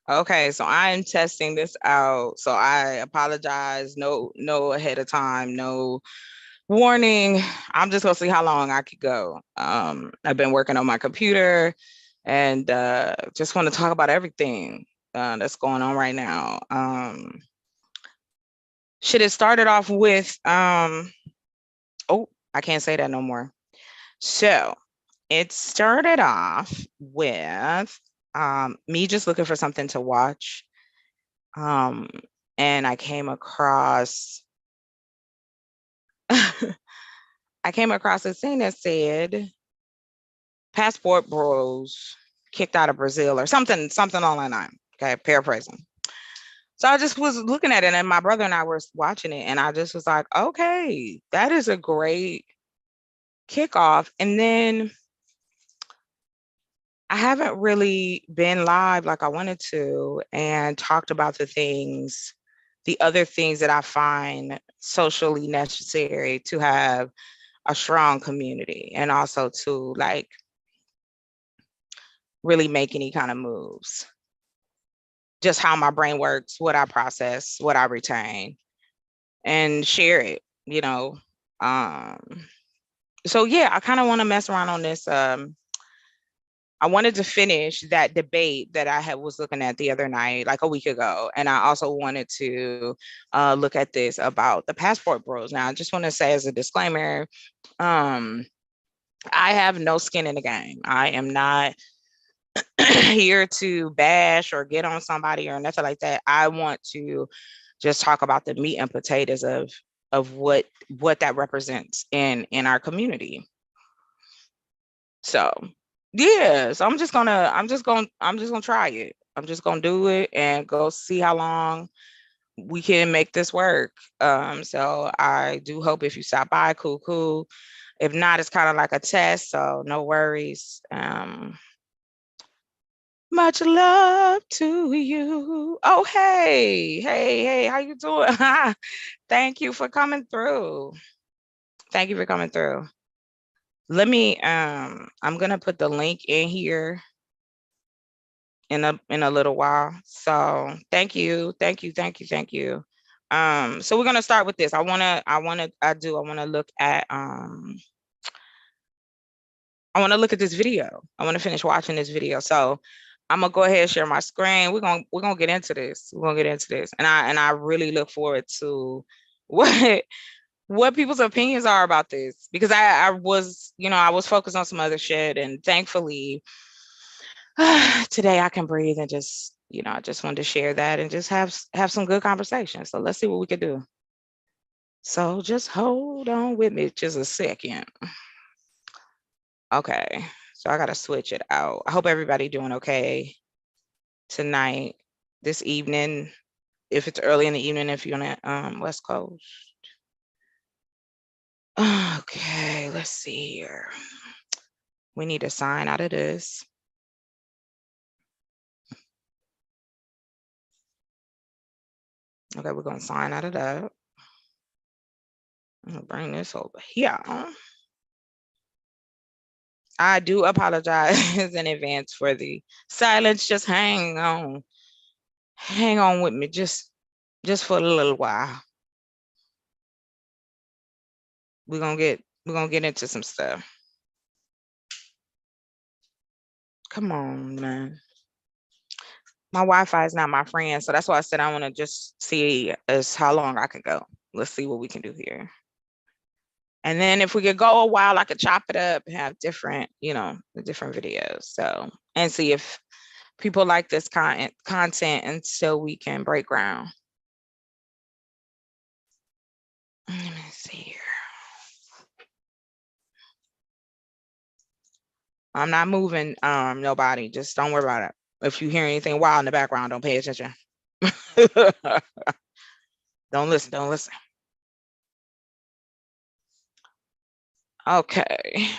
Okay, so I am testing this out. So I apologize. No ahead of time, no warning. I'm just gonna see how long I could go. I've been working on my computer and just want to talk about everything that's going on right now. Should it started off with oh, I can't say that no more. So it started off with me just looking for something to watch. Um, and I came across I came across a thing that said passport bros kicked out of Brazil or something along that line. Okay, paraphrasing. So I just was looking at it and my brother and I were watching it and I just was like, okay, that is a great kickoff. And then I haven't really been live like I wanted to and talked about the other things that I find socially necessary to have a strong community and also to like really make any kind of moves. Just how my brain works, what I process, what I retain, and share it, you know. Um, so yeah, I kind of want to mess around on this. I wanted to finish that debate that I had was looking at the other night, like a week ago, and I also wanted to look at this about the passport bros. Now, I just want to say as a disclaimer, um, I have no skin in the game. I am not here to bash or get on somebody or nothing like that. I want to just talk about the meat and potatoes of what that represents in our community. So yeah, so I'm just gonna try it. I'm just gonna do it and go see how long we can make this work. So I do hope if you stop by, cool, cool. If not, it's kind of like a test, so no worries. Much love to you. Oh, hey, how you doing? Thank you for coming through. Thank you for coming through. Let me I'm gonna put the link in here in a little while. So thank you. So we're gonna start with this. I wanna look at I wanna look at this video. I wanna finish watching this video. So I'm gonna go ahead and share my screen. We're gonna get into this. We're gonna get into this. And I really look forward to what what people's opinions are about this because I was, I was focused on some other shit and thankfully today I can breathe and just, I just wanted to share that and just have some good conversation. So let's see what we could do. So just hold on with me just a second. Okay. So I got to switch it out. I hope everybody doing okay tonight, this evening, if it's early in the evening, if you're on the West Coast. Okay, let's see here. We need to sign out of this. Okay, we're going to sign out of that. I'm going to bring this over here. I do apologize in advance for the silence. Just hang on. Hang on with me just for a little while. We're gonna get into some stuff. Come on, man. My Wi-Fi is not my friend, so that's why I said I want to just see as how long I can go. Let's see what we can do here. And then if we could go a while, I could chop it up, have different, different videos. So and see if people like this content and so we can break ground. Let me see here. I'm not moving nobody. Just don't worry about it. If you hear anything wild in the background, don't pay attention. Don't listen. Okay.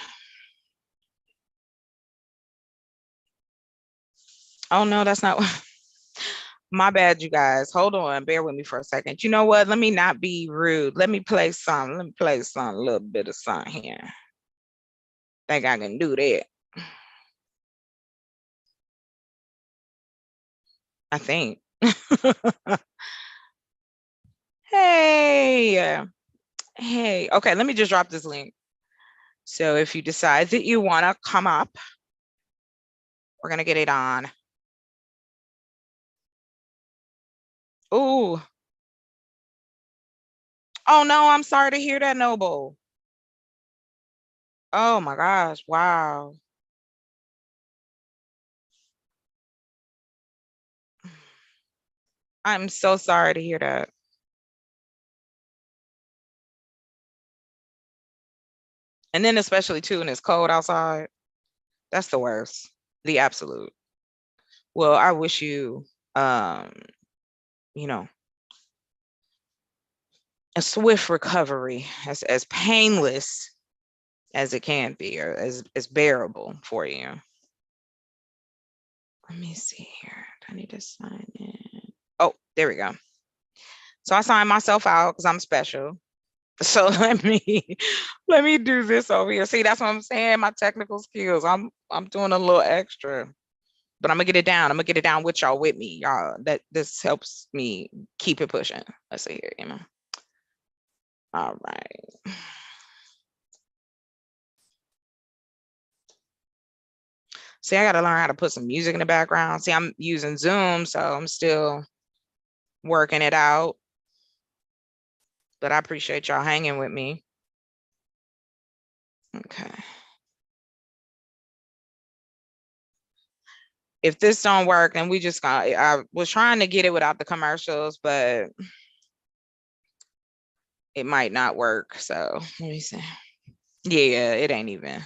Oh no, that's not my bad, you guys. Hold on, bear with me for a second. You know what? Let me not be rude. Let me play some. Let me play some a little bit of something here. Think I can do that. I think. Hey, hey. Okay, let me just drop this link. So if you decide that you want to come up, we're going to get it on. Ooh. Oh, no, I'm sorry to hear that, Noble. Oh, my gosh. Wow. I'm so sorry to hear that. And then especially, too, when it's cold outside. That's the worst. The absolute. Well, I wish you, um, you know, a swift recovery, as painless as it can be, or as bearable for you. Let me see here. I need to sign in. Oh, there we go. So I signed myself out because I'm special. So let me do this over here. See, that's what I'm saying. My technical skills. I'm doing a little extra, but I'm gonna get it down. I'm gonna get it down with y'all, with me, y'all. That this helps me keep it pushing. Let's see here, you know. All right. See, I gotta learn how to put some music in the background. See, I'm using Zoom, so I'm still working it out. But I appreciate y'all hanging with me. Okay. If this don't work, and we just got, I was trying to get it without the commercials, but it might not work. So let me see. Yeah, it ain't even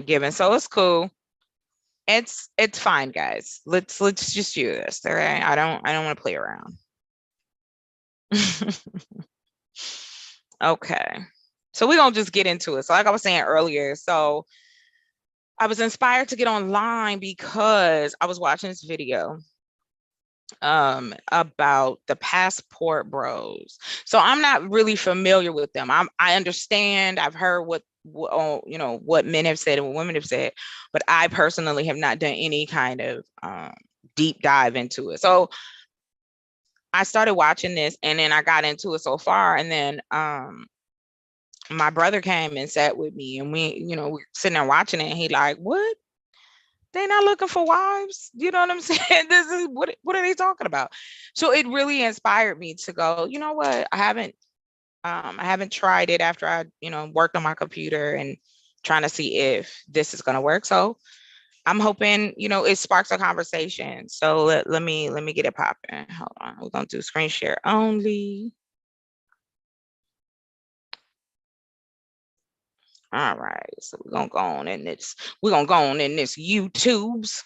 given. So it's cool. It's fine, guys. Let's just do this. All right. I don't want to play around. Okay. So we're gonna just get into it. So like I was saying earlier, so I was inspired to get online because I was watching this video about the passport bros. So I'm not really familiar with them. I understand, I've heard what you know, what men have said and what women have said, but I personally have not done any kind of deep dive into it. So I started watching this and then I got into it so far, and then my brother came and sat with me, and we, you know, we're sitting there watching it, and he like, what? They not looking for wives? You know what I'm saying? This is what are they talking about? So it really inspired me to go, you know what? I haven't tried it after I, you know, worked on my computer and trying to see if this is gonna work. So I'm hoping, you know, it sparks a conversation. So let me get it popping. Hold on. We're gonna do screen share only. All right, so we're gonna go on in this. We're gonna go on in this YouTube's.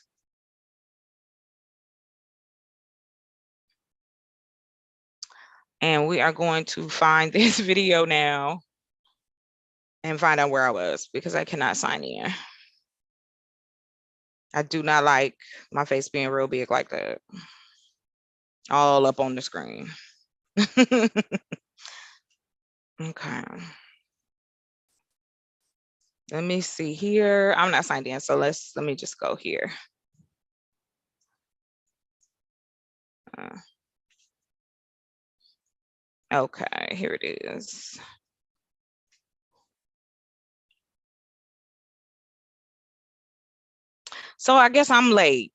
And we are going to find this video now and find out where I was because I cannot sign in. I do not like my face being real big like that. All up on the screen. Okay. Let me see here. I'm not signed in, so let me just go here. Okay, here it is. So I guess I'm late.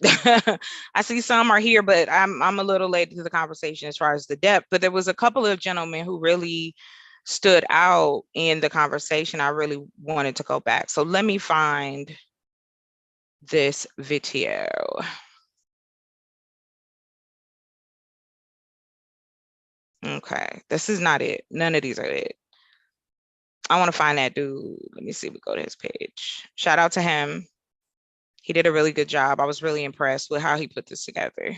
I see some are here, but I'm a little late to the conversation as far as the depth. But there was a couple of gentlemen who really stood out in the conversation. I really wanted to go back. So let me find this video. Okay, this is not it. None of these are it. I want to find that dude. Let me see. We go to his page. Shout out to him. He did a really good job. I was really impressed with how he put this together.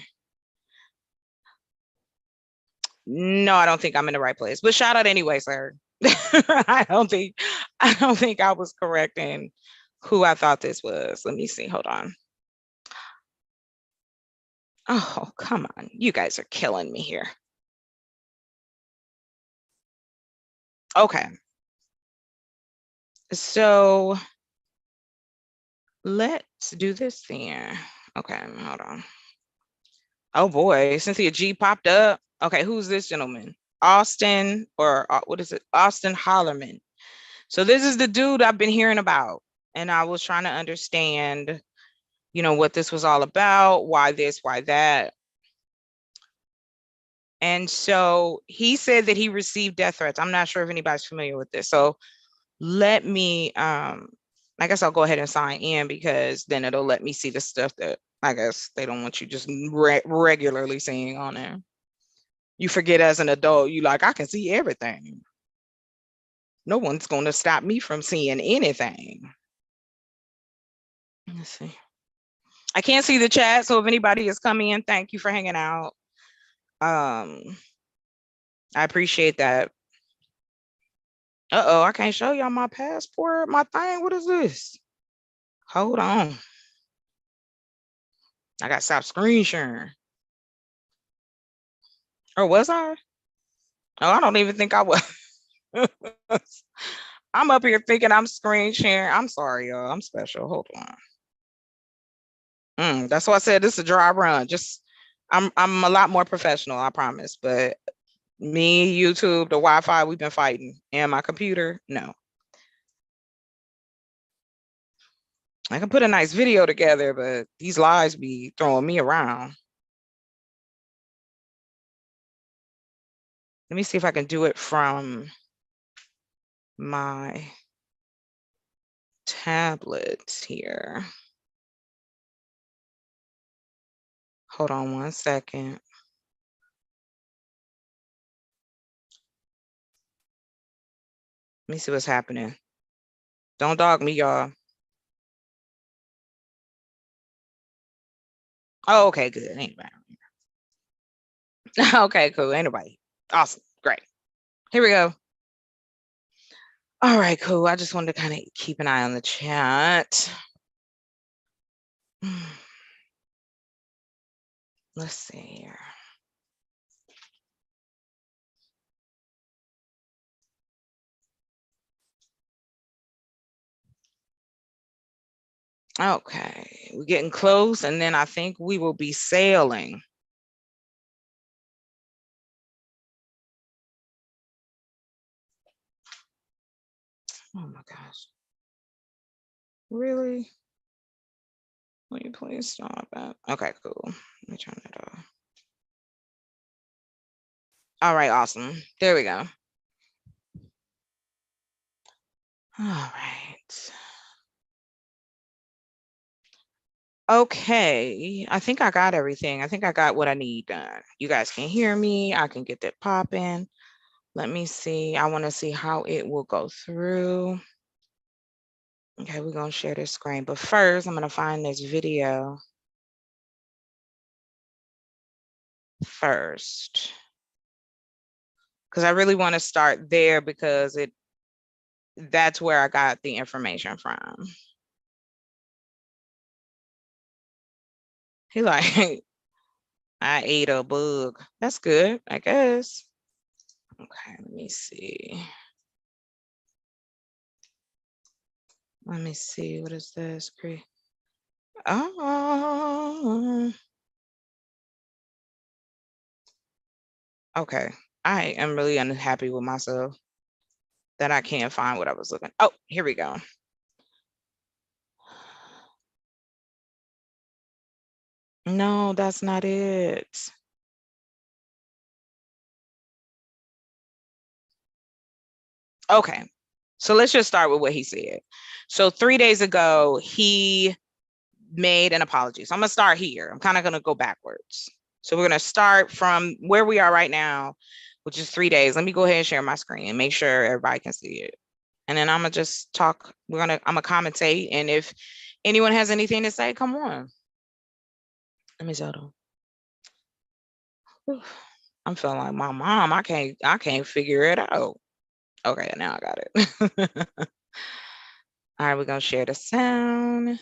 No, I don't think I'm in the right place, but shout out anyway, sir. I don't think I was correct in who I thought this was. Let me see. Hold on. Oh, come on. You guys are killing me here. Okay. So let's do this then. Okay, hold on. Oh boy, Cynthia G popped up. Okay, who's this gentleman? Austin, or what is it? Austin Hollerman. So this is the dude I've been hearing about. And I was trying to understand, what this was all about, why this, why that. And so he said that he received death threats. I'm not sure if anybody's familiar with this. So let me, I guess I'll go ahead and sign in, because then it'll let me see the stuff that I guess they don't want you just regularly seeing on there. You forget as an adult, you like, I can see everything. No one's going to stop me from seeing anything. Let's see. I can't see the chat, so if anybody is coming in, thank you for hanging out. I appreciate that. Uh-oh, I can't show y'all my passport, my thing. What is this? Hold on. I got to stop screen sharing. Or was I? Oh, I don't even think I was. I'm up here thinking I'm screen sharing. I'm sorry, y'all. I'm special. Hold on. That's why I said this is a dry run. I'm a lot more professional, I promise. But me, YouTube, the Wi-Fi, we've been fighting. And my computer, no. I can put a nice video together, but these lies be throwing me around. Let me see if I can do it from my tablet here. Hold on one second. Let me see what's happening. Don't dog me, y'all. Oh, okay, good. Anybody? Okay, cool. Anybody? Awesome. Great. Here we go. All right, cool. I just wanted to kind of keep an eye on the chat. Let's see here. Okay, we're getting close, and then I think we will be sailing. Oh my gosh. Really? Will you please stop it? Okay, cool. Let me turn that off. All right, awesome. There we go. All right. Okay, I think I got everything. I think I got what I need done. You guys can hear me. I can get that popping. Let me see. I want to see how it will go through. Okay, we're going to share this screen. But first, I'm going to find this video first, because I really want to start there, because that's where I got the information from. He like, I ate a bug. That's good, I guess. Okay, let me see. Let me see. What is this? Oh. Okay. I am really unhappy with myself that I can't find what I was looking. Oh, here we go. No, that's not it. Okay. So let's just start with what he said. So 3 days ago, he made an apology. So I'm going to start here. I'm kind of going to go backwards. So we're going to start from where we are right now, which is 3 days. Let me go ahead and share my screen and make sure everybody can see it. And then I'm going to just talk. I'm going to commentate. And if anyone has anything to say, come on. Let me tell them. I'm feeling like my mom. I can't figure it out. Okay, now I got it. All right, we're going to share the sound.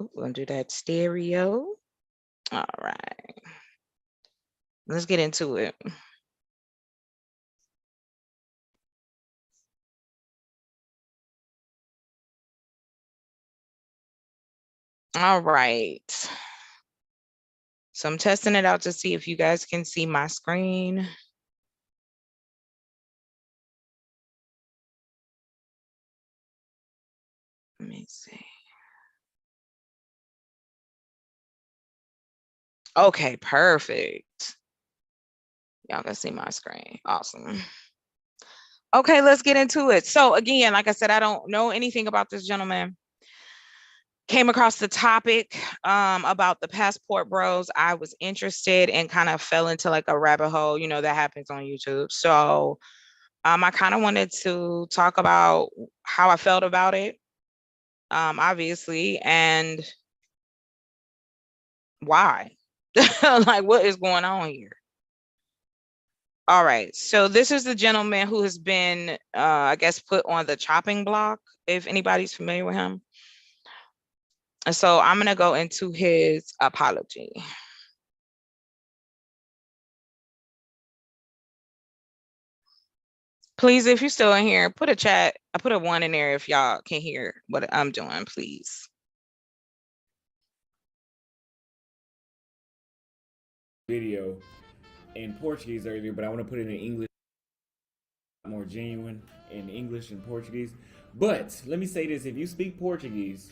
Ooh, we're going to do that stereo. All right. Let's get into it. All right. So I'm testing it out to see if you guys can see my screen. Let me see. Okay, perfect. Y'all can see my screen. Awesome. Okay, let's get into it. So again, like I said, I don't know anything about this gentleman. Came across the topic about the passport bros. I was interested and kind of fell into like a rabbit hole, you know, that happens on YouTube. So I kind of wanted to talk about how I felt about it, obviously, and why. Like, what is going on here? All right, so this is the gentleman who has been, I guess, put on the chopping block, if anybody's familiar with him. And so I'm going to go into his apology. Please, if you're still in here, put a chat. I put a 1 in there if y'all can hear what I'm doing, please. Video in Portuguese earlier, but I want to put it in English, more genuine in English and Portuguese. But let me say this: if you speak Portuguese,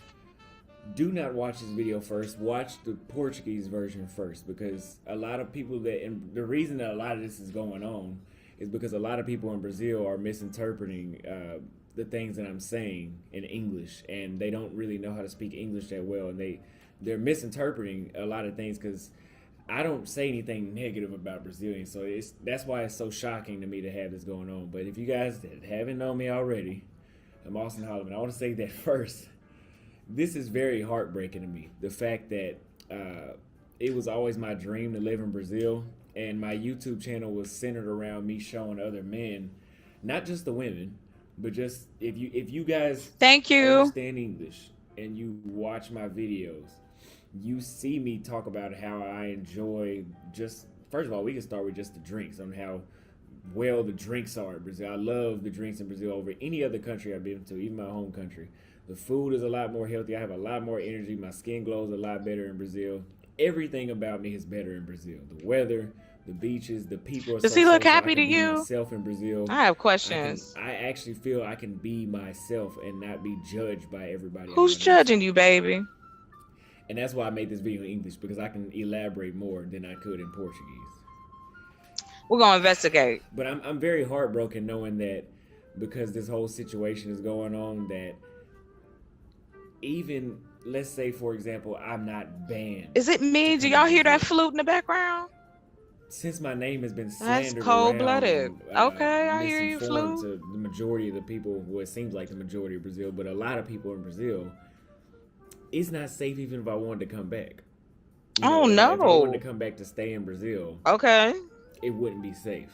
do not watch this video first. Watch the Portuguese version first, because a lot of people and the reason that a lot of this is going on is because a lot of people in Brazil are misinterpreting the things that I'm saying in English, and they don't really know how to speak English that well, and they're misinterpreting a lot of things because I don't say anything negative about Brazilians, so that's why it's so shocking to me to have this going on. But if you guys that haven't known me already, I'm Austin Holloman. I want to say that first. This is very heartbreaking to me. The fact that it was always my dream to live in Brazil, and my YouTube channel was centered around me showing other men, not just the women, but just if you guys Thank you understand English and you watch my videos, you see me talk about how I enjoy just, first of all, we can start with just the drinks, on how well the drinks are in Brazil. I love the drinks in Brazil over any other country I've been to, even my home country. The food is a lot more healthy. I have a lot more energy. My skin glows a lot better in Brazil. Everything about me is better in Brazil. The weather, the beaches, the people are Does so he look social. I happy to can be you? myself in Brazil. I have questions. I actually feel I can be myself and not be judged by everybody I Who's run into. judging you, baby? And that's why I made this video in English, because I can elaborate more than I could in Portuguese. We're gonna investigate. But I'm very heartbroken knowing that, because this whole situation is going on, that even, let's say, for example, I'm not banned Is it to me? Do come to y'all hear that Brazil. flute in the background? Since my name has been That's slandered around cold-blooded. and Okay, I hear you, misinformed flute. to the majority of the people, well, it seems like the majority of Brazil, but a lot of people in Brazil, it's not safe even if I wanted to come back. You Oh know, if I wanted no. to come back to stay in Brazil, Okay. it wouldn't be safe,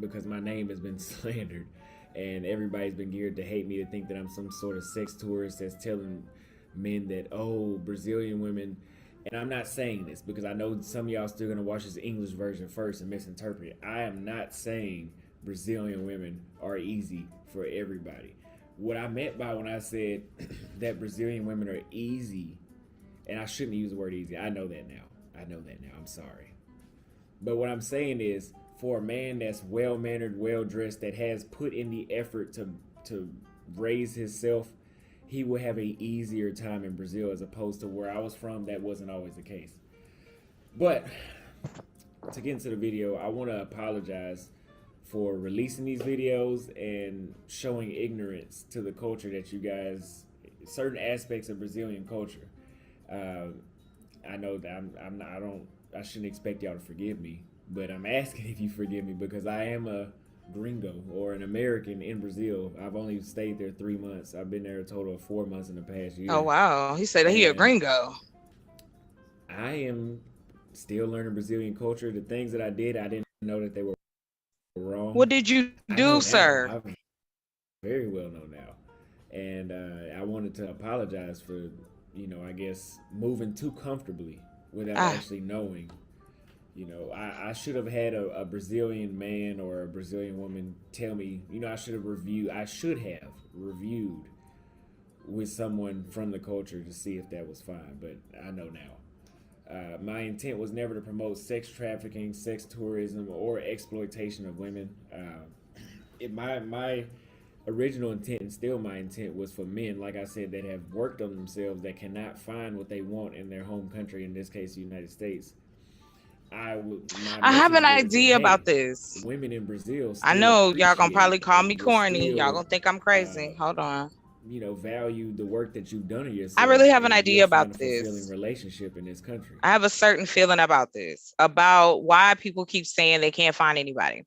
because my name has been slandered, and everybody's been geared to hate me, to think that I'm some sort of sex tourist that's telling men that, oh, Brazilian women. And I'm not saying this because I know some of y'all still gonna watch this English version first and misinterpret it. I am not saying Brazilian women are easy for everybody. What I meant by when I said that Brazilian women are easy, and I shouldn't use the word easy. I know that now. I'm sorry. But what I'm saying is, for a man that's well mannered, well dressed, that has put in the effort to raise himself, he will have a easier time in Brazil, as opposed to where I was from. That wasn't always the case. But to get into the video, I want to apologize for releasing these videos and showing ignorance to the culture that you guys, certain aspects of Brazilian culture. I know that I shouldn't expect y'all to forgive me, but I'm asking if you forgive me, because I am a gringo, or an American in Brazil. I've only stayed there 3 months. I've been there a total of 4 months in the past year. Oh wow. He said he a And gringo. I am still learning Brazilian culture. The things that I didn't know that they were wrong. What did you I do, know now. sir? I very well know now. And I wanted to apologize for, I guess, moving too comfortably without Ah, actually knowing. I should have had a Brazilian man or a Brazilian woman tell me, I should have reviewed with someone from the culture to see if that was fine, but I know now. My intent was never to promote sex trafficking, sex tourism, or exploitation of women. My original intent, and still my intent, was for men, like I said, that have worked on themselves, that cannot find what they want in their home country, in this case, the United States. My I have message an was that, idea about hey, this. women in Brazil I still know y'all gonna appreciate probably call me and will corny. Y'all still gonna think I'm uh, crazy. Hold on. value the work that you've done on I yourself, really have an and you'll idea find about a fulfilling this. relationship in this country. I have a certain feeling about this, about why people keep saying they can't find anybody.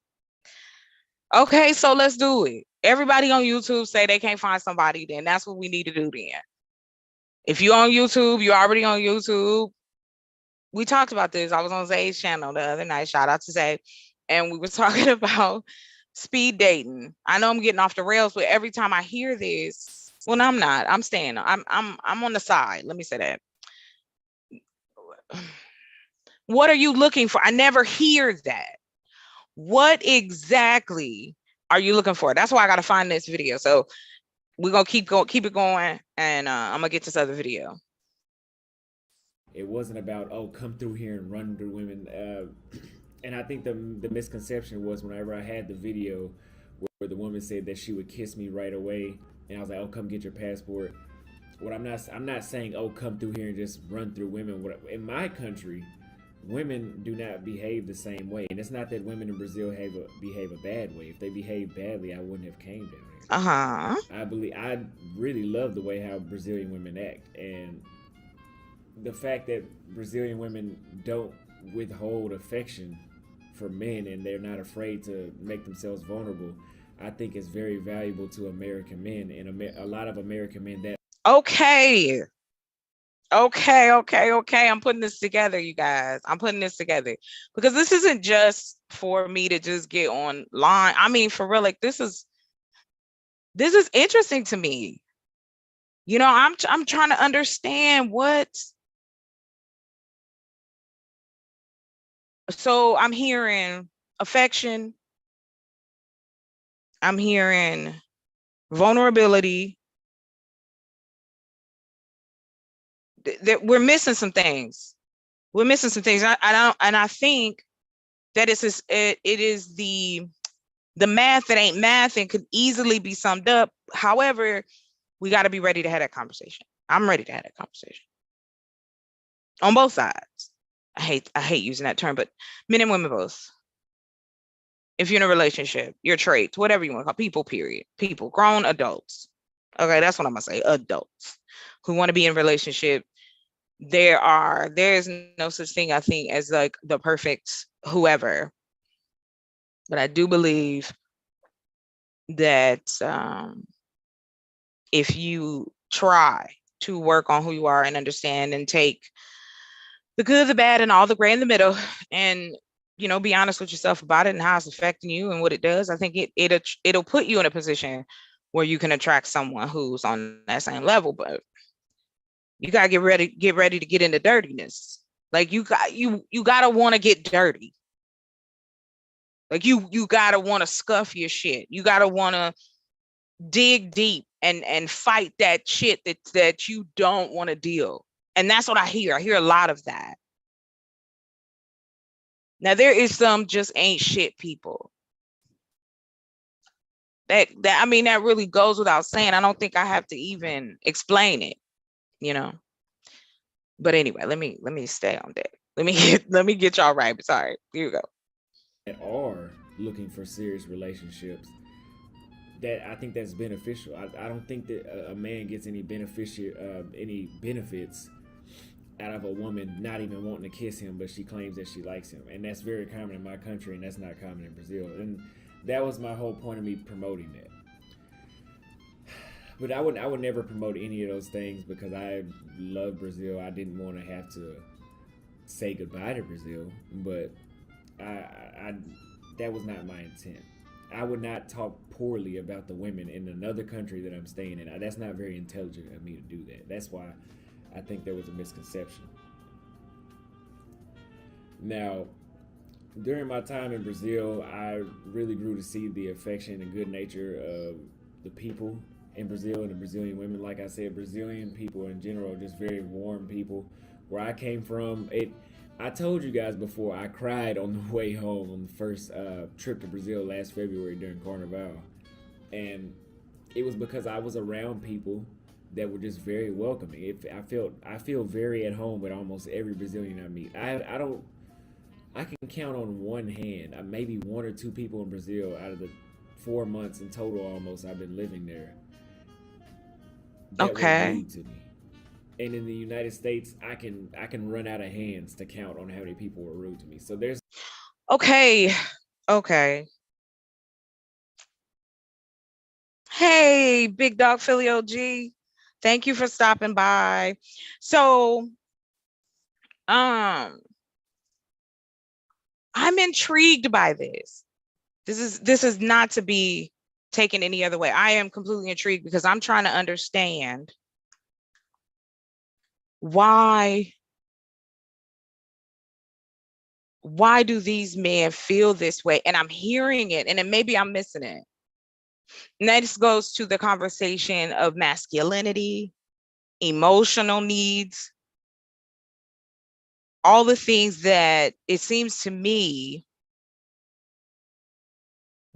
Okay, so let's do it. Everybody on YouTube say they can't find somebody, then that's what we need to do then. If you on YouTube, you're already on YouTube. We talked about this. I was on Zay's channel the other night. Shout out to Zay. And we were talking about speed dating. I know I'm getting off the rails, but every time I hear this, well, no, I'm not. I'm staying. I'm on the side. Let me say that. What are you looking for? I never hear that. What exactly are you looking for? That's why I gotta find this video. So we're gonna keep it going, and I'm gonna get this other video. It wasn't about, oh, come through here and run through women. And I think the misconception was, whenever I had the video where the woman said that she would kiss me right away, and I was like, oh, come get your passport. I'm not saying, oh, come through here and just run through women. In my country, women do not behave the same way, and it's not that women in Brazil behave a bad way. If they behaved badly, I wouldn't have came down here. Uh-huh. I really love the way how Brazilian women act, and the fact that Brazilian women don't withhold affection for men, and they're not afraid to make themselves vulnerable, I think is very valuable to American men, and a lot of American men that. Okay. Okay. I'm putting this together, you guys. I'm putting this together because this isn't just for me to just get online. I mean, for real, like this is interesting to me. You know, I'm trying to understand what. So I'm hearing affection. I'm hearing vulnerability. That we're missing some things. We're missing some things. I don't, and I think that it is the math that ain't math and could easily be summed up. However, we got to be ready to have that conversation. I'm ready to have that conversation on both sides. I hate using that term, but men and women both. If you're in a relationship, your traits, whatever you want to call people, period. People, grown adults. Okay, that's what I'm gonna say. Adults who want to be in a relationship. There's no such thing, I think, as like the perfect whoever. But I do believe that if you try to work on who you are and understand and take the good, the bad, and all the gray in the middle, and be honest with yourself about it and how it's affecting you and what it does, I think it'll put you in a position where you can attract someone who's on that same level. But you gotta get ready to get into dirtiness. Like you gotta want to get dirty. Like you gotta want to scuff your shit. You gotta want to dig deep and fight that shit that you don't want to deal. And that's what I hear. I hear a lot of that. Now there is some just ain't shit people. That I mean that really goes without saying. I don't think I have to even explain it, you know. But anyway, let me stay on that. Let me get y'all right. Sorry. Here you go. are looking for serious relationships, that I think that's beneficial. I don't think that a man gets any any benefits out of a woman not even wanting to kiss him, but she claims that she likes him, and that's very common in my country, and that's not common in Brazil. And that was my whole point of me promoting that. But I would never promote any of those things because I love Brazil. I didn't want to have to say goodbye to Brazil, but I that was not my intent. I would not talk poorly about the women in another country that I'm staying in. That's not very intelligent of me to do that. That's why I think there was a misconception. Now, during my time in Brazil, I really grew to see the affection and good nature of the people in Brazil and the Brazilian women. Like I said, Brazilian people in general are just very warm people Where I came from, I told you guys before, I cried on the way home on the first trip to Brazil last February during Carnival, and it was because I was around people that were just very welcoming. I feel very at home with almost every Brazilian I meet. I don't I can count on one hand, maybe one or two people in Brazil out of the 4 months in total almost I've been living there that were Okay. rude to me. And in the United States, I can run out of hands to count on how many people were rude to me. So there's Okay. Okay. Hey, Big Dog Philly OG. Thank you for stopping by. So, um, I'm intrigued by this. This is not to be taken any other way. I am completely intrigued because I'm trying to understand why do these men feel this way? And I'm hearing it, and then maybe I'm missing it. Next goes to the conversation of masculinity, emotional needs, all the things that it seems to me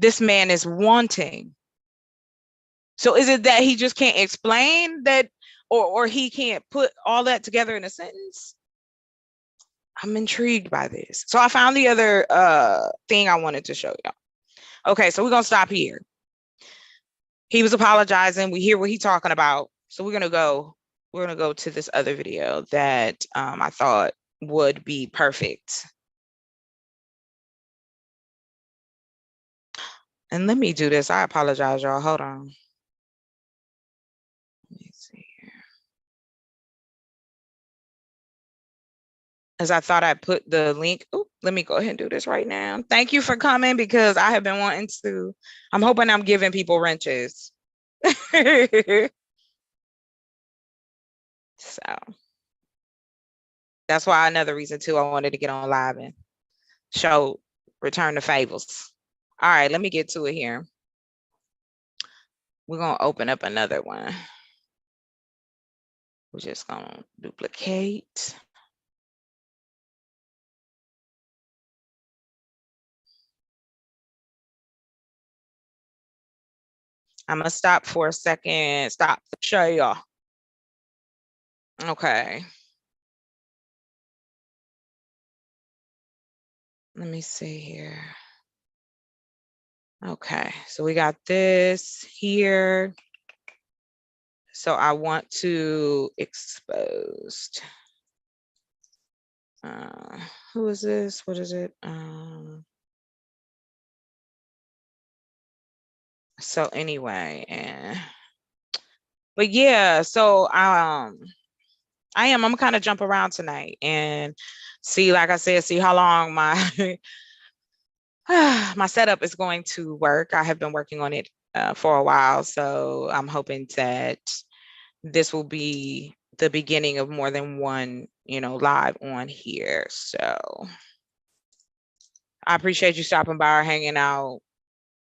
this man is wanting. So is it that he just can't explain that, or he can't put all that together in a sentence? I'm intrigued by this. So I found the other thing I wanted to show y'all. Okay, so we're gonna stop here. He was apologizing. We hear what he's talking about. So we're gonna go to this other video that I thought would be perfect. And let me do this. I apologize, y'all. Hold on. Let me see here. As I thought I put the link. Ooh, let me go ahead and do this right now. Thank you for coming because I have been wanting to. I'm hoping I'm giving people wrenches. So that's why another reason too, I wanted to get on live and show return the favors. All right, let me get to it here. We're gonna open up another one. We're just gonna duplicate. I'm gonna stop for a second. Stop. Show y'all. Okay. Let me see here. Okay, so we got this here. So I want to expose. Who is this? What is it? So anyway, but yeah, so I'm kind of jump around tonight and see, like I said, see how long my my setup is going to work. I have been working on it for a while, so I'm hoping that this will be the beginning of more than one, live on here. So I appreciate you stopping by or hanging out.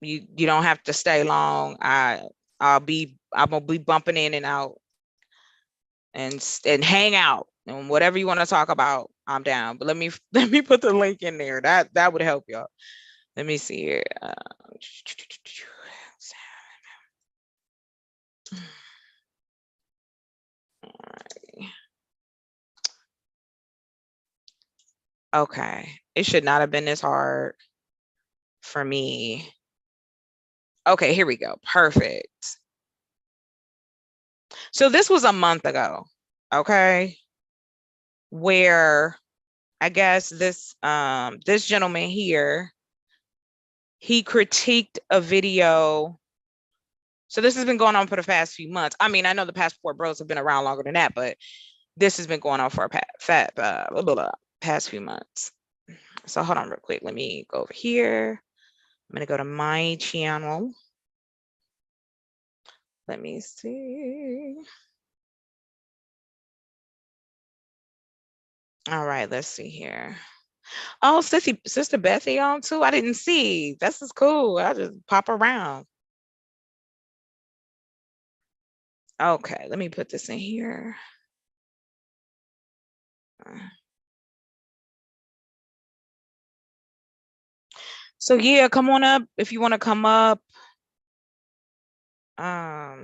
You don't have to stay long. I'm gonna be bumping in and out and hang out and whatever you want to talk about, I'm down. But let me let me put the link in there. That would help y'all. Let me see here. Okay, it should not have been this hard for me. Okay, here we go. Perfect. So this was a month ago, okay, where I guess this gentleman here, he critiqued a video. So this has been going on for the past few months. I mean, I know the Passport Bros have been around longer than that, but this has been going on for a past few months. So hold on real quick. Let me go over here. I'm gonna go to my channel. Let me see. All right, let's see here. Oh, Sister Bethy on too. I didn't see. This is cool. I just pop around. Okay, let me put this in here. So yeah, come on up if you want to come up. I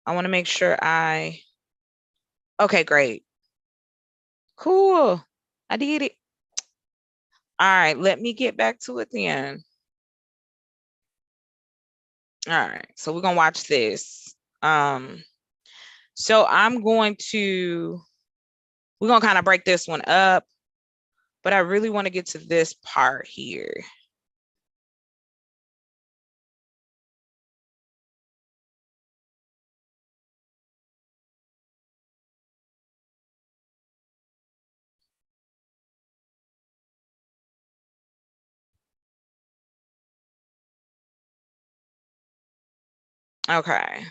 want to make sure okay, great. Cool. I did it. All right, let me get back to it then. All right, so we're gonna watch this. So we're gonna kind of break this one up, but I really want to get to this part here. Okay.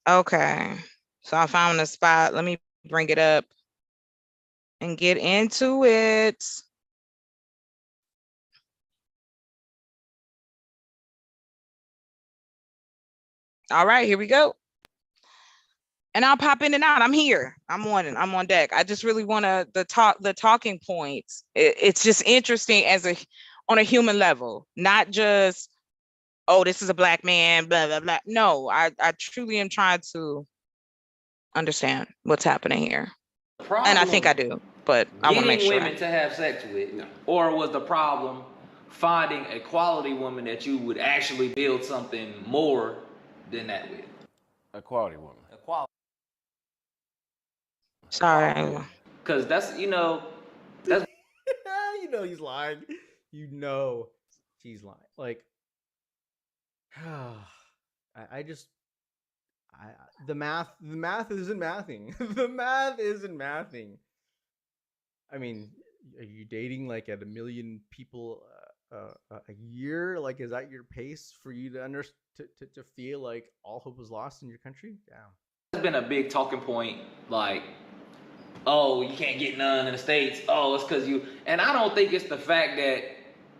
Okay. So I found a spot. Let me bring it up and get into it. All right, here we go. And I'll pop in and out. I'm here. I'm on deck. I just really want to the talking points. It's just interesting on a human level, not just, oh, this is a Black man, blah blah blah. No, I truly am trying to understand what's happening here. And I think I do, but I want to make getting sure. women to have sex with, or was the problem finding a quality woman that you would actually build something more than that with? A quality woman. Sorry. Because that's that's You know he's lying. You know she's lying. Like, I just, the math isn't mathing. The math isn't mathing. I mean, are you dating like at 1,000,000 people a year? Like, is that your pace for you to to feel like all hope was lost in your country? Damn. been a big talking point. Like, oh, you can't get none in the States. Oh, it's because you. And I don't think it's the fact that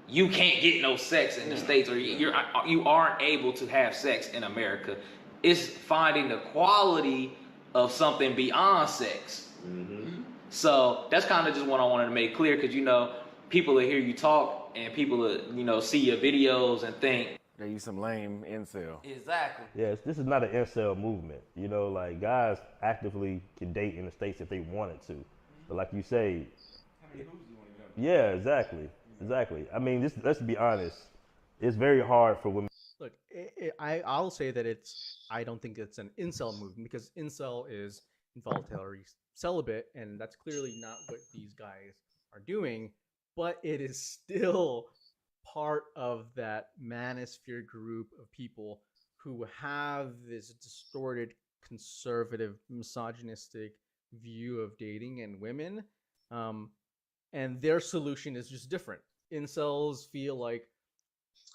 you can't get no sex in the States, or you aren't able to have sex in America. It's finding the quality of something beyond sex. Mm-hmm. So that's kind of just what I wanted to make clear, because people will hear you talk, and people will see your videos and think They use some lame incel. exactly. Yes, this is not an incel movement. Like guys actively can date in the States if they wanted to. But like you say, yeah, exactly. I mean, let's be honest. It's very hard for women. Look, I'll say that I don't think it's an incel movement, because incel is involuntary celibate, and that's clearly not what these guys are doing. But it is still part of that manosphere group of people who have this distorted, conservative, misogynistic view of dating and women. And their solution is just different. Incels feel like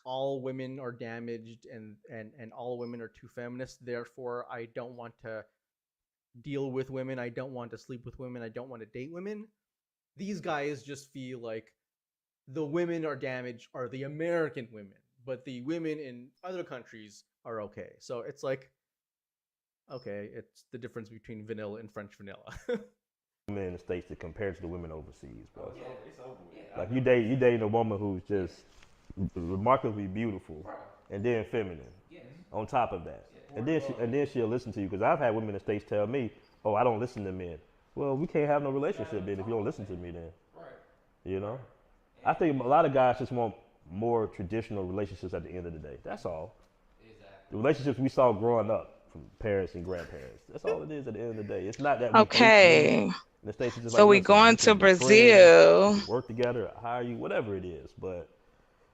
all women are damaged, and all women are too feminist. Therefore, I don't want to deal with women. I don't want to sleep with women. I don't want to date women. These guys just feel like the women are damaged are the American women, but the women in other countries are okay. So it's like, okay, it's the difference between vanilla and French vanilla. Women in the States to compare to the women overseas, bro. It's over with. Like you dating a woman who's just remarkably beautiful, and then feminine. Yes. On top of that, and then she'll listen to you, because I've had women in the States tell me, "Oh, I don't listen to men." Well, we can't have no relationship then if you don't listen to me then. Right. I think a lot of guys just want more traditional relationships at the end of the day. That's all. Exactly. the relationships we saw growing up from parents and grandparents. That's all it is at the end of the day. It's not that we hate women. Okay. In the States, it's just So like, we listen, going we to can be friends, Brazil. we can work together, hire you, whatever it is. But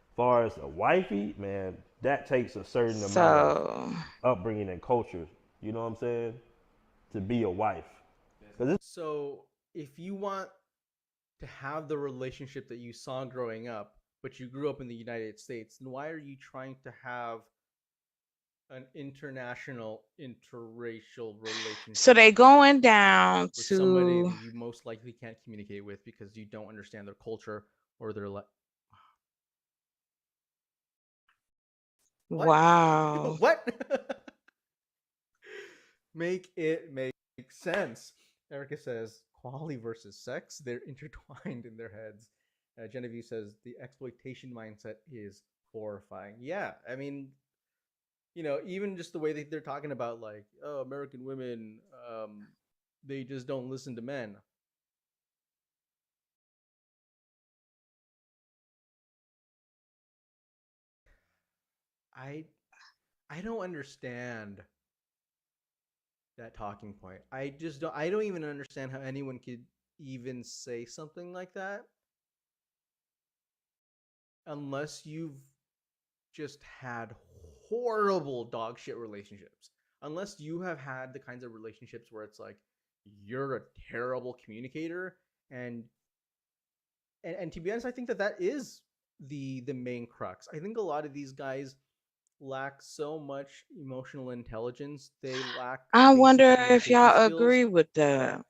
as far as a wifey, man, that takes a certain amount of So upbringing and culture. You know what I'm saying? To be a wife. 'Cause it's So if you want to have the relationship that you saw growing up, but you grew up in the United States, then why are you trying to have an international interracial relationship so they going down with somebody to that you most likely can't communicate with because you don't understand their culture or their what? wow. What? Make it make sense. Erica says quality versus sex, they're intertwined in their heads. Genevieve says the exploitation mindset is horrifying. Yeah, I mean, even just the way that they're talking about, like, oh, American women, they just don't listen to men. I I don't understand that talking point. I don't even understand how anyone could even say something like that unless you've just had horrible dog shit relationships. Unless you have had the kinds of relationships where it's like you're a terrible communicator, and to be honest, I think that is the main crux. I think a lot of these guys lack so much emotional intelligence. They lack I basic wonder if communication y'all skills agree with that that.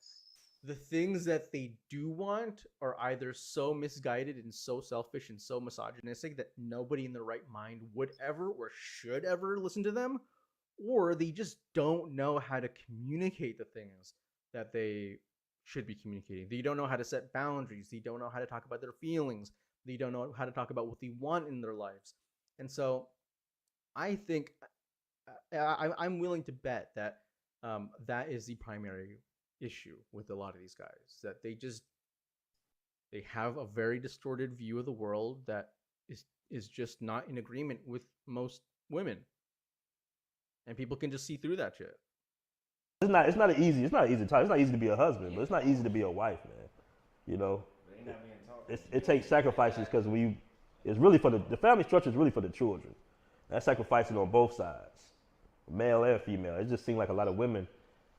the things that they do want are either so misguided and so selfish and so misogynistic that nobody in their right mind would ever or should ever listen to them, or they just don't know how to communicate the things that they should be communicating. They don't know how to set boundaries. They don't know how to talk about their feelings. They don't know how to talk about what they want in their lives. And so I think I'm willing to bet that that is the primary issue with a lot of these guys, that they have a very distorted view of the world that is just not in agreement with most women, and people can just see through that shit. it's not easy time. It's not easy to be a husband, but it's not easy to be a wife, man. You know, it takes sacrifices because it's really for the family structure is really for the children. That's sacrificing on both sides, male and female. It just seems like a lot of women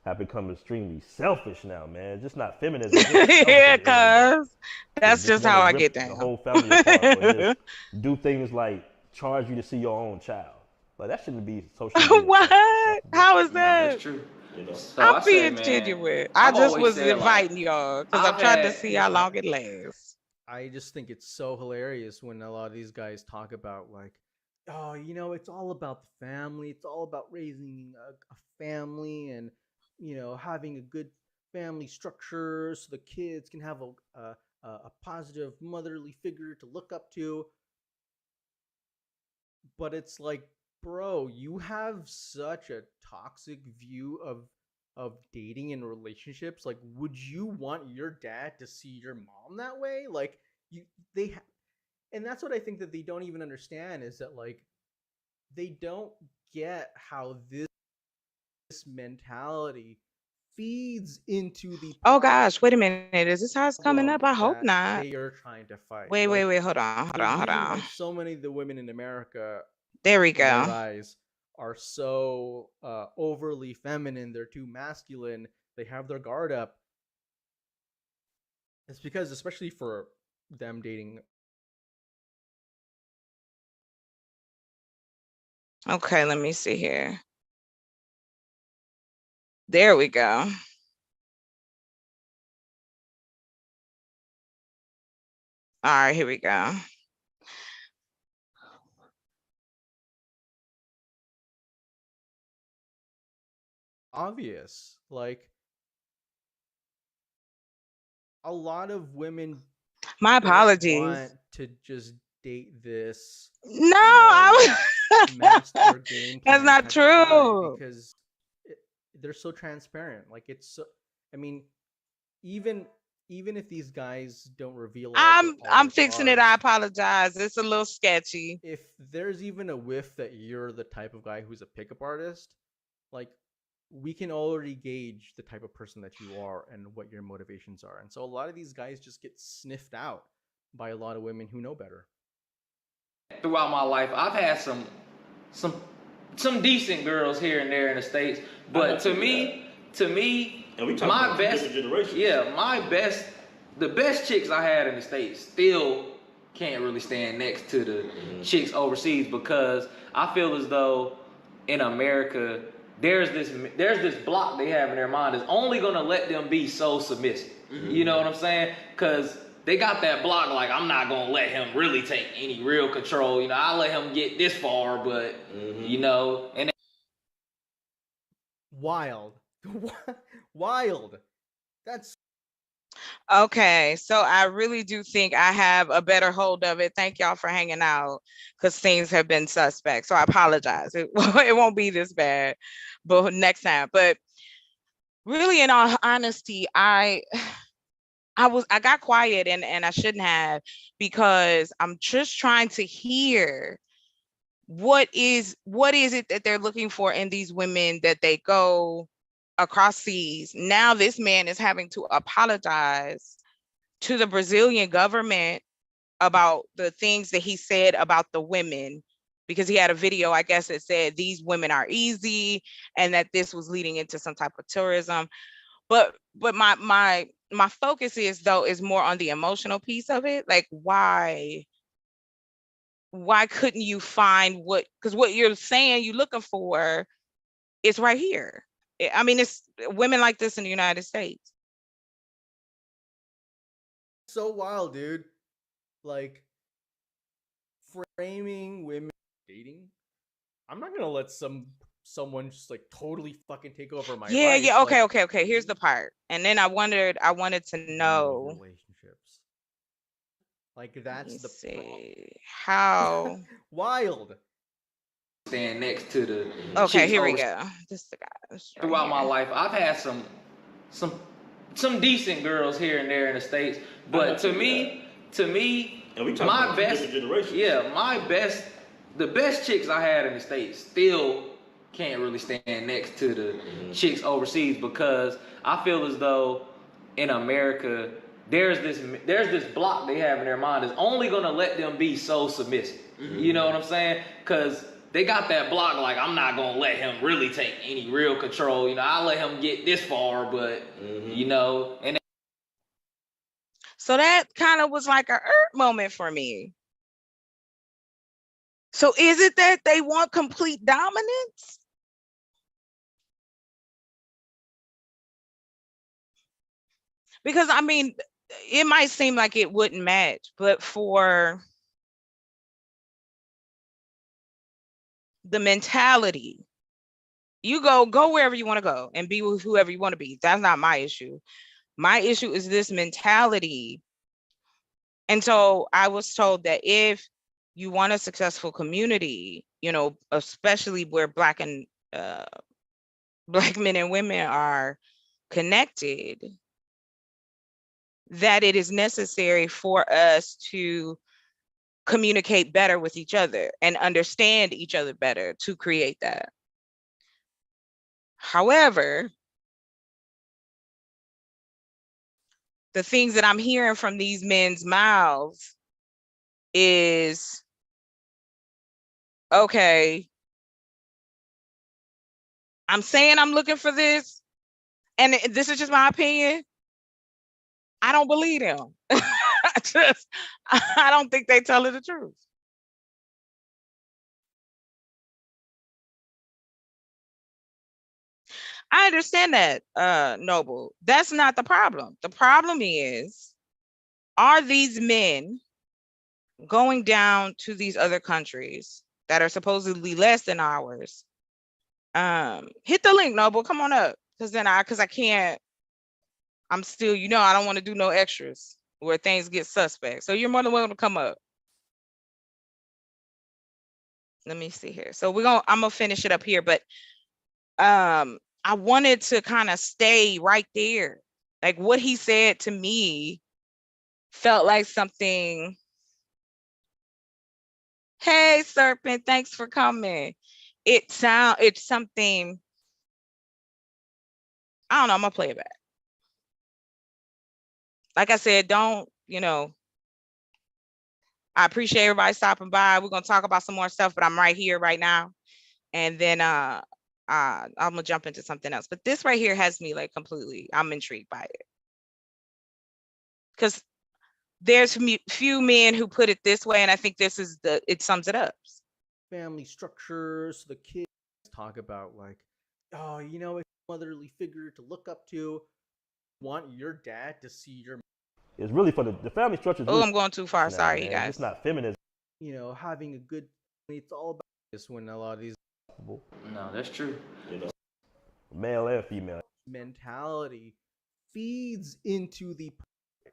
have become extremely selfish now, man. It's just not feminism. It's just selfish Yeah, at the end of the day. cuz To that's just just want how to I get rip the down. whole family apart or just do things like charge you to see your own child. Like that shouldn't be socially deemed What? acceptable. How is No, that's that? true. You know, So I'm I say, being man, genuine. I I've just always was said like inviting y'all because I'm I've trying to had see how I, long it lasts. I just think it's so hilarious when a lot of these guys talk about, like, oh, it's all about the family. It's all about raising a family and having a good family structure so the kids can have a positive motherly figure to look up to. But it's like, bro, you have such a toxic view of dating and relationships. Like, would you want your dad to see your mom that way? Like, you they ha- and that's what I think that they don't even understand, is that, like, they don't get how this mentality feeds into the Oh gosh, wait a minute. Is this how it's coming up? problem I hope that not. they are trying to fight. Wait, wait, Like, wait. Hold the on, hold reason why on. so many of the women in America, There we in their go. eyes, are so overly feminine, they're too masculine, they have their guard up, it's because, especially for them dating. Okay, let me see here. There we go. All right, here we go. Obvious, like, a lot of women My don't apologies. want to just date this, No, master game that's plan not type of guy, true. because they're so transparent. Like, it's so, I mean, even even if these guys don't reveal all I'm their fixing it. cards, I apologize. It's a little sketchy. if there's even a whiff that you're the type of guy who's a pickup artist, like we can already gauge the type of person that you are and what your motivations are. And so a lot of these guys just get sniffed out by a lot of women who know better. Throughout my life, I've had some some decent girls here and there in the States, but to me, And we my about best, different generations. the best chicks I had in the States still can't really stand next to the chicks overseas, because I feel as though in America there's this block they have in their mind that's only gonna let them be so submissive. You know what I'm saying? Because they got that block, like, I'm not gonna let him really take any real control. You know, I'll let him get this far, but you know, and Wild. Wild. That's Okay, so I really do think I have a better hold of it. Thank y'all for hanging out, because things have been suspect. So I apologize. It won't be this bad, but next time. But really, in all honesty, I got quiet, and I shouldn't have, because I'm just trying to hear what is it that they're looking for in these women that they go across seas. Now this man is having to apologize to the Brazilian government about the things that he said about the women, because he had a video, I guess, that said these women are easy and that this was leading into some type of tourism. But my focus is more on the emotional piece of it. Like, why couldn't you find because what you're saying you're looking for is right here. I mean, it's women like this in the United States. so wild, dude. Like framing women dating. I'm not gonna let someone just like totally fuking take over my life. Yeah. Like, Okay. Here's the part. And then I wanted to know. relationships. Like Let that's me the see how. wild. stand next to the Okay, chicks here we overseas. go. This is the guy. Right Throughout my here. life, I've had some decent girls here and there in the States, but to me, And we my about best, different generations. the best chicks I had in the States still can't really stand next to the chicks overseas, because I feel as though in America there's this block they have in their mind that's only gonna let them be so submissive. You know what I'm saying? Because they got that block, like, I'm not gonna let him really take any real control. You know, I'll let him get this far, but you know, and So that kind of was like a moment for me. So is it that they want complete dominance? Because I mean, it might seem like it wouldn't match, but for the mentality, you go wherever you want to go and be with whoever you want to be. That's not my issue. My issue is this mentality. And so I was told that if you want a successful community, you know, especially where Black men and women are connected, that it is necessary for us to communicate better with each other and understand each other better to create that. However, the things that I'm hearing from these men's mouths is, okay, I'm saying I'm looking for this, and this is just my opinion. I don't believe them. I don't think they tell the truth. I understand that, Noble. That's not the problem. The problem is, are these men going down to these other countries that are supposedly less than ours? Hit the link, Noble. Come on up, because I can't. I'm still, I don't want to do no extras where things get suspect. So you're more than welcome to come up. Let me see here. So I'm gonna finish it up here, but I wanted to kind of stay right there Like what he said to me felt like something. Hey, Serpent, thanks for coming. It's something. I don't know. I'm gonna play it back. Like I said, don't, I appreciate everybody stopping by. We're gonna talk about some more stuff, but I'm right here right now. And then I'm gonna jump into something else. But this right here has me like completely, I'm intrigued by it. Because there's few men who put it this way, and I think this is it sums it up. Family structures, the kids talk about like, oh, it's a motherly figure to look up to. Want your dad to see your. It's really for the family structure. Oh, I'm going too far. Now, Sorry, man. you guys. It's not feminism. Having a good. It's all about this when a lot of these. No, that's true. Male and female mentality feeds into the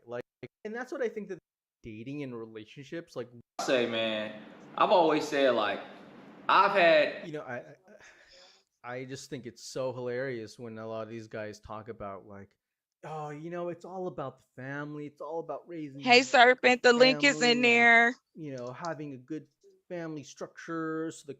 like, and that's what I think that dating and relationships like. I say, man, I've always said like, I've had. I just think it's so hilarious when a lot of these guys talk about like, oh, it's all about the family. It's all about raising. Hey, Serpent, the link is in there. Having a good family structure so the